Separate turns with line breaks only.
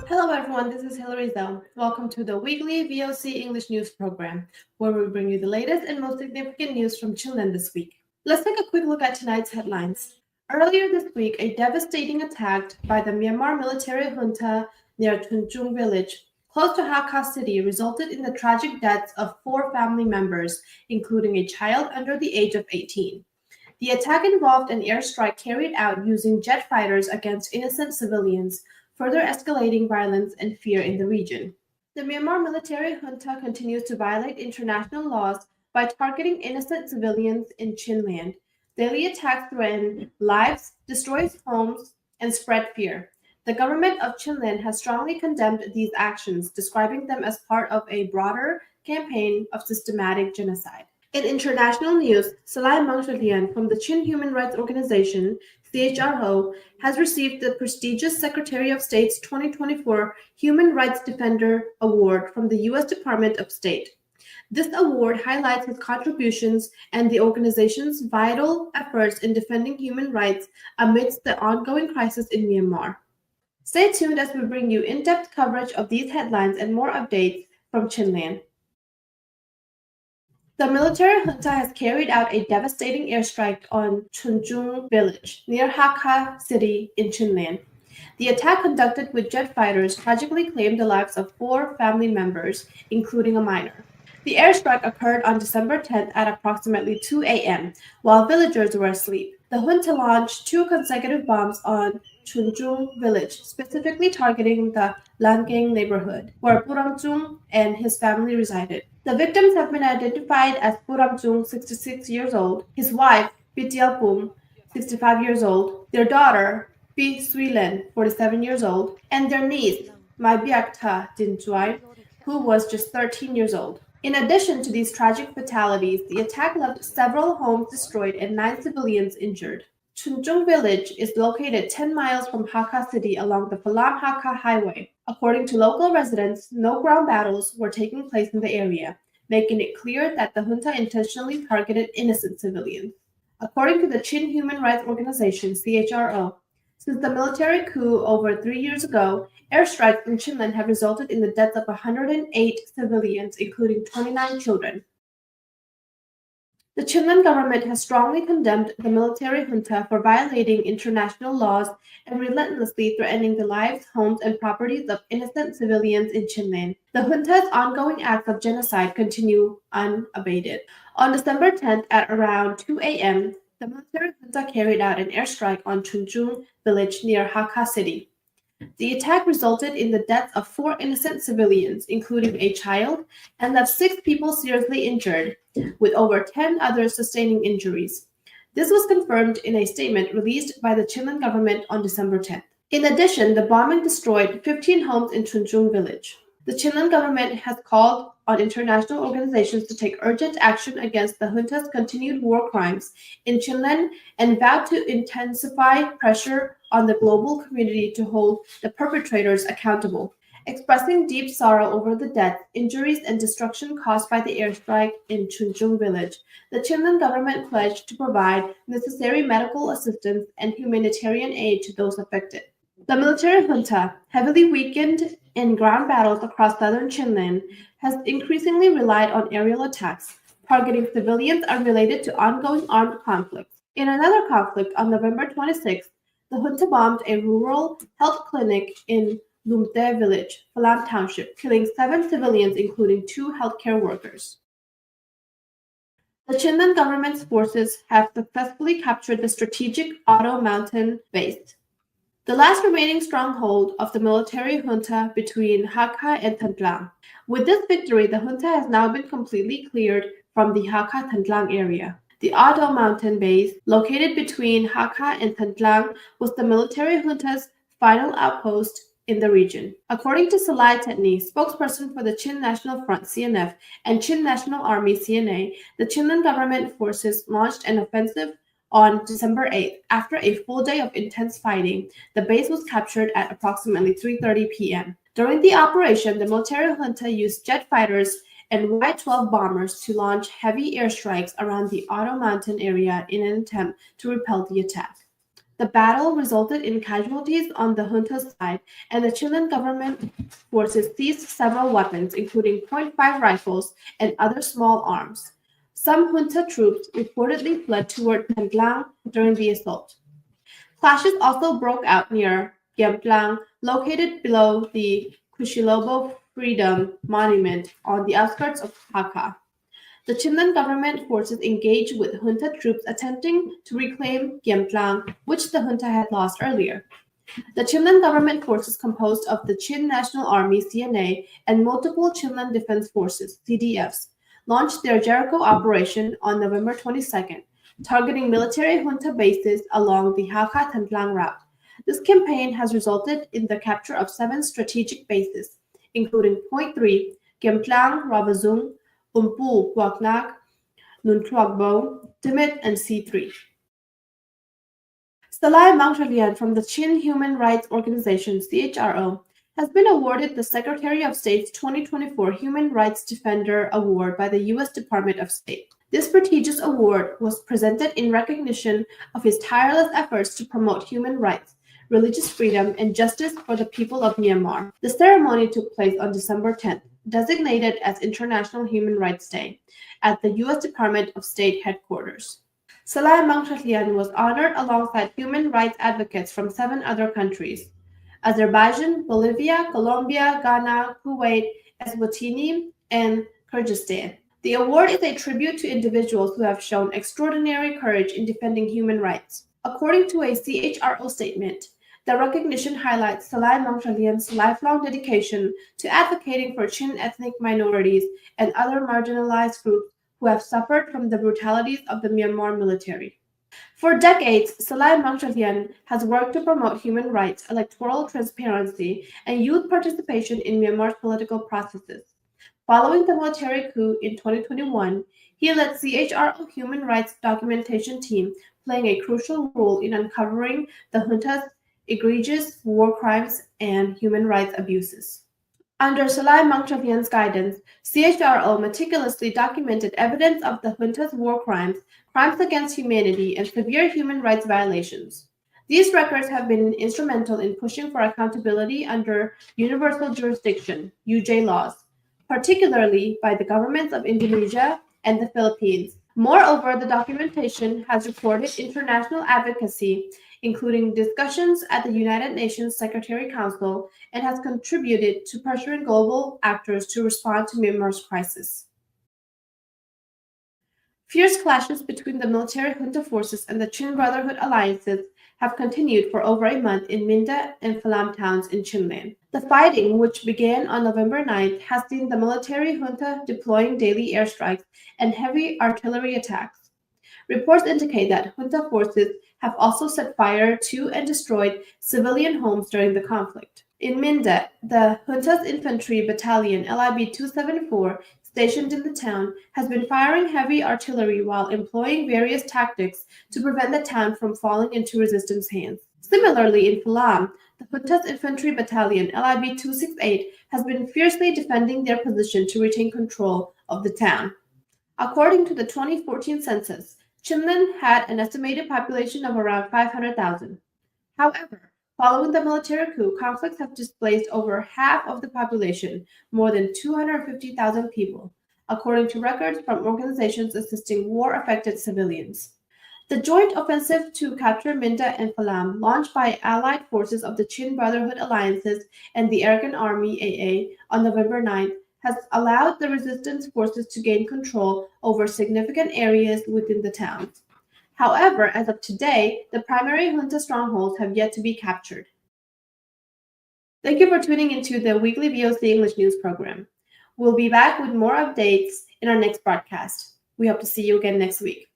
Hello everyone, this is Hilary Zell. Welcome to the weekly VOC English News program, where we bring you the latest and most significant news from Chinland this week. Let's take a quick look at tonight's headlines. Earlier this week, a devastating attack by the Myanmar military junta near Chunjung village, close to Hakka city, resulted in the tragic deaths of 4 family members, including a child under the age of 18. The attack involved an airstrike carried out using jet fighters against innocent civilians, further escalating violence and fear in the region. The Myanmar military junta continues to violate international laws by targeting innocent civilians in Chinland. Daily attacks threaten lives, destroy homes, and spread fear. The government of Chinland has strongly condemned these actions, describing them as part of a broader campaign of systematic genocide. In international news, Salai Mangshalian from the Chin Human Rights Organization, CHRO, has received the prestigious Secretary of State's 2024 Human Rights Defender Award from the U.S. Department of State. This award highlights his contributions and the organization's vital efforts in defending human rights amidst the ongoing crisis in Myanmar. Stay tuned as we bring you in-depth coverage of these headlines and more updates from Chinland. The military junta has carried out a devastating airstrike on Chunjung village, near Hakka city in Chinland. The attack, conducted with jet fighters, tragically claimed the lives of 4 family members, including a minor. The airstrike occurred on December 10th at approximately 2 a.m., while villagers were asleep. The junta launched 2 consecutive bombs on Chunjung village, specifically targeting the Langeng neighborhood, where Puramjung and his family resided. The victims have been identified as Puramjung, 66 years old, his wife, Pitialpum, 65 years old, their daughter, Pi Suilen, 47 years old, and their niece, Maibiakta Dinjuai, who was just 13 years old. In addition to these tragic fatalities, the attack left several homes destroyed and 9 civilians injured. Chunjung village is located 10 miles from Hakka city along the Phalam-Hakka highway. According to local residents, no ground battles were taking place in the area, making it clear that the junta intentionally targeted innocent civilians. According to the Chin Human Rights Organization, CHRO, since the military coup over 3 years ago, airstrikes in Chinland have resulted in the deaths of 108 civilians, including 29 children. The Chinland government has strongly condemned the military junta for violating international laws and relentlessly threatening the lives, homes, and properties of innocent civilians in Chinland. The junta's ongoing acts of genocide continue unabated. On December 10th at around 2 a.m., the military junta carried out an airstrike on Chunjung village near Hakka city. The attack resulted in the deaths of 4 innocent civilians, including a child, and left 6 people seriously injured, with over 10 others sustaining injuries. This was confirmed in a statement released by the Chinland government on December 10th. In addition, the bombing destroyed 15 homes in Chunjung village. The Chinland government has called on international organizations to take urgent action against the junta's continued war crimes in Chinland and vowed to intensify pressure on the global community to hold the perpetrators accountable. Expressing deep sorrow over the deaths, injuries, and destruction caused by the airstrike in Chunjung village, the Chinland government pledged to provide necessary medical assistance and humanitarian aid to those affected. The military junta, heavily weakened in ground battles across southern Chinland, has increasingly relied on aerial attacks, targeting civilians unrelated to ongoing armed conflicts. In another conflict on November 26th, the junta bombed a rural health clinic in Lumte village, Phalam township, killing 7 civilians, including 2 healthcare workers. The Chinland government's forces have successfully captured the strategic Auto Mountain base, the last remaining stronghold of the military junta between Hakka and Tantlang. With this victory, the junta has now been completely cleared from the Hakka-Tantlang area. The Auto Mountain base, located between Hakka and Tantlang, was the military junta's final outpost in the region. According to Salai Tetni, spokesperson for the Chin National Front (CNF) and Chin National Army (CNA), the Chinland government forces launched an offensive on December 8th. After a full day of intense fighting, the base was captured at approximately 3:30 p.m. During the operation, the military junta used jet fighters and Y-12 bombers to launch heavy airstrikes around the Auto Mountain area in an attempt to repel the attack. The battle resulted in casualties on the junta's side, and the Chilean government forces seized several weapons, including .5 rifles and other small arms. Some junta troops reportedly fled toward Chinland during the assault. Clashes also broke out near Giemplang, located below the Kushilobo Freedom Monument on the outskirts of Hakka. The Chinland government forces engaged with junta troops attempting to reclaim Giemplang, which the junta had lost earlier. The Chinland government forces composed of the Chin National Army (CNA) and multiple Chinland Defense Forces (CDFs) launched their Jericho operation on November 22nd, targeting military junta bases along the Hakka-Templang route. This campaign has resulted in the capture of 7 strategic bases, including Point 3, Giemplang, Rabazung, Umpu, Guagnak, Nuntruagbo, Dimit, and C3. Salai Mangshalian from the Chin Human Rights Organization (CHRO) has been awarded the Secretary of State's 2024 Human Rights Defender Award by the U.S. Department of State. This prestigious award was presented in recognition of his tireless efforts to promote human rights, religious freedom, and justice for the people of Myanmar. The ceremony took place on December 10th, designated as International Human Rights Day, at the U.S. Department of State headquarters. Salai Mangshalian was honored alongside human rights advocates from 7 other countries: Azerbaijan, Bolivia, Colombia, Ghana, Kuwait, Eswatini, and Kyrgyzstan. The award is a tribute to individuals who have shown extraordinary courage in defending human rights. According to a CHRO statement, the recognition highlights Salai Mangshalian's lifelong dedication to advocating for Chin ethnic minorities and other marginalized groups who have suffered from the brutalities of the Myanmar military. For decades, Salai Mangshalian has worked to promote human rights, electoral transparency, and youth participation in Myanmar's political processes. Following the military coup in 2021, he led CHRO human rights documentation team, playing a crucial role in uncovering the junta's egregious war crimes and human rights abuses. Under Salai Mangshalian's guidance, CHRO meticulously documented evidence of the junta's war crimes, crimes against humanity, and severe human rights violations. These records have been instrumental in pushing for accountability under universal jurisdiction (UJ) laws, particularly by the governments of Indonesia and the Philippines. Moreover, the documentation has reported international advocacy, including discussions at the United Nations Secretary Council, and has contributed to pressuring global actors to respond to Myanmar's crisis. Fierce clashes between the military junta forces and the Chin Brotherhood alliances have continued for over a month in Minda and Phalam towns in Chinland. The fighting, which began on November 9th, has seen the military junta deploying daily airstrikes and heavy artillery attacks. Reports indicate that junta forces have also set fire to and destroyed civilian homes during the conflict. In Minda, the junta's infantry battalion LIB 274, stationed in the town, has been firing heavy artillery while employing various tactics to prevent the town from falling into resistance hands. Similarly, in Phalam, the junta's infantry battalion LIB 268 has been fiercely defending their position to retain control of the town. According to the 2014 census, Chinland had an estimated population of around 500,000. However, following the military coup, conflicts have displaced over half of the population, more than 250,000 people, according to records from organizations assisting war-affected civilians. The joint offensive to capture Minda and Phalam, launched by allied forces of the Chin Brotherhood alliances and the Arakan Army AA on November 9th, has allowed the resistance forces to gain control over significant areas within the towns. However, as of today, the primary junta strongholds have yet to be captured. Thank you for tuning into the weekly VOC English News program. We'll be back with more updates in our next broadcast. We hope to see you again next week.